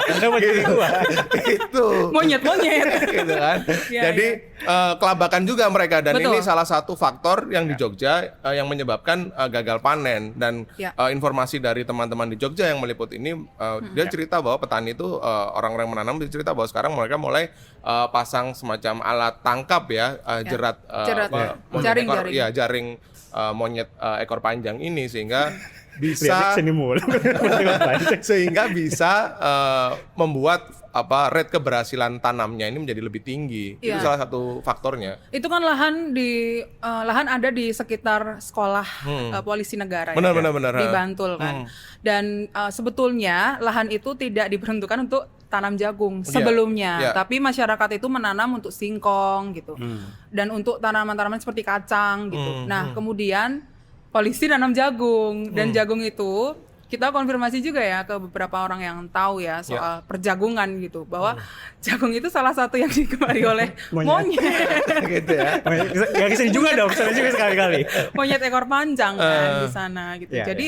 Kenapa jadi gua? Itu Monyet-monyet. gitu kan. Iya, Jadi kelabakan juga mereka dan Betul. ini salah satu faktor yang di Jogja yang menyebabkan gagal panen dan Ya. informasi dari teman-teman di Jogja yang meliput ini dia cerita bahwa petani itu orang-orang menanam dia cerita bahwa sekarang mereka mulai pasang semacam alat tangkap ya jerat Jerat, apa, ya. monyet Jaring, ekor, jaring. ya jaring monyet ekor panjang ini sehingga Lihatnya bisa kesini mulu. sehingga bisa membuat rate keberhasilan tanamnya ini menjadi lebih tinggi. Itu Iya. salah satu faktornya. Itu kan lahan ada di sekitar sekolah polisi negara Benar, ya, benar, benar. di Bantul kan. Dan sebetulnya lahan itu tidak diperuntukkan untuk tanam jagung sebelumnya, Iya. tapi masyarakat itu menanam untuk singkong gitu, dan untuk tanaman-tanaman seperti kacang gitu. Nah kemudian polisi nanam jagung dan jagung itu kita konfirmasi juga ya ke beberapa orang yang tahu ya soal perjagungan gitu, bahwa jagung itu salah satu yang digemari oleh monyet. Gitu ya. Ya kesini juga dong, kesini juga sekali-kali. Monyet ekor panjang kan di sana gitu. Iya, Jadi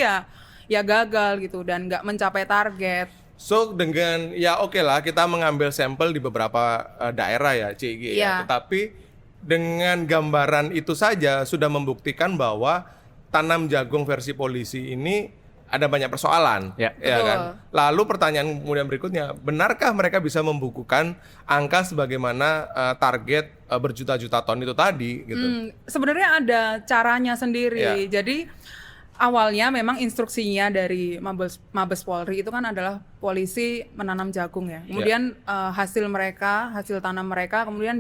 ya gagal gitu dan nggak mencapai target. So dengan ya oke lah kita mengambil sampel di beberapa daerah ya CIG ya. Iya. Tetapi dengan gambaran itu saja sudah membuktikan bahwa tanam jagung versi polisi ini ada banyak persoalan, Ya. Betul. kan? Lalu pertanyaan kemudian berikutnya, benarkah mereka bisa membukukan angka sebagaimana target berjuta-juta ton itu tadi gitu? Sebenarnya ada caranya sendiri. Iya. Jadi awalnya memang instruksinya dari Mabes Polri itu kan adalah polisi menanam jagung ya. Kemudian hasil tanam mereka kemudian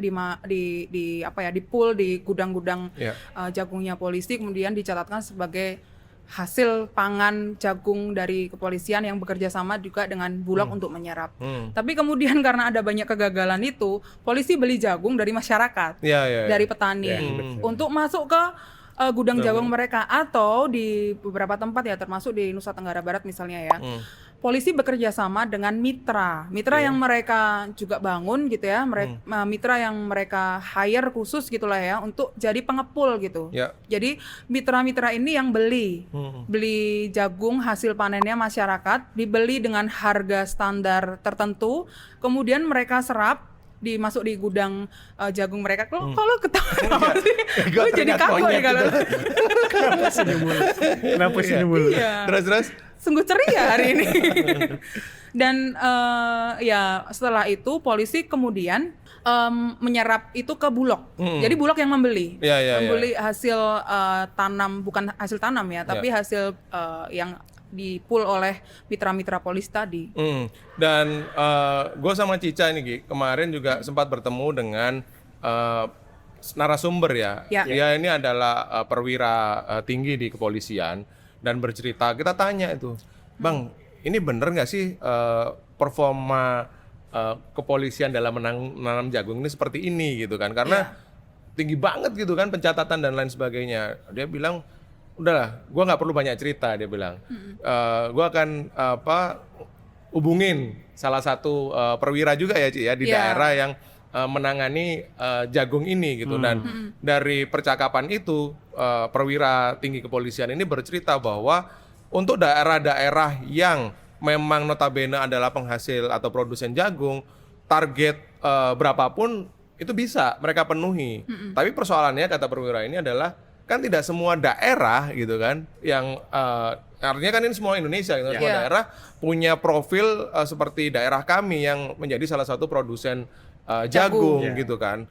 di-pool di gudang-gudang Iya. jagungnya polisi, kemudian dicatatkan sebagai hasil pangan jagung dari kepolisian yang bekerja sama juga dengan Bulog untuk menyerap. Tapi kemudian karena ada banyak kegagalan itu, polisi beli jagung dari masyarakat, Iya, iya, iya. dari petani untuk masuk ke gudang jagung mereka, atau di beberapa tempat ya termasuk di Nusa Tenggara Barat misalnya ya. Polisi bekerja sama dengan mitra yang mereka juga bangun gitu ya, mitra yang mereka hire khusus gitulah ya untuk jadi pengepul gitu. Ya. Jadi mitra-mitra ini yang beli jagung hasil panennya masyarakat, dibeli dengan harga standar tertentu, kemudian mereka serap dimasuk di gudang jagung mereka. Kalau ketawa sih, gue jadi kaku nih kalau. Kenapa sini mulu? Kenapa sini mulu? Iya. Terus Sungguh ceria hari ini. Dan ya setelah itu polisi kemudian menyerap itu ke Bulog. Jadi Bulog yang membeli, membeli hasil tanam, bukan hasil tanam ya, tapi hasil yang di-pool oleh mitra-mitra polisi tadi. Dan gue sama Cica ini Gi, kemarin juga sempat bertemu dengan narasumber ya. Dia ini adalah perwira tinggi di kepolisian dan bercerita. Kita tanya itu, Bang, ini bener nggak sih performa kepolisian dalam menanam jagung ini seperti ini gitu kan? Karena tinggi banget gitu kan pencatatan dan lain sebagainya. Dia bilang, udahlah, gue nggak perlu banyak cerita. Dia bilang, gue akan hubungin salah satu perwira juga ya Ci ya di daerah yang menangani jagung ini gitu. Dan dari percakapan itu perwira tinggi kepolisian ini bercerita bahwa untuk daerah-daerah yang memang notabene adalah penghasil atau produsen jagung, target berapapun itu bisa mereka penuhi. Tapi persoalannya kata perwira ini adalah kan tidak semua daerah gitu kan yang artinya kan ini semua Indonesia gitu. Semua daerah punya profil seperti daerah kami yang menjadi salah satu produsen jagung gitu kan.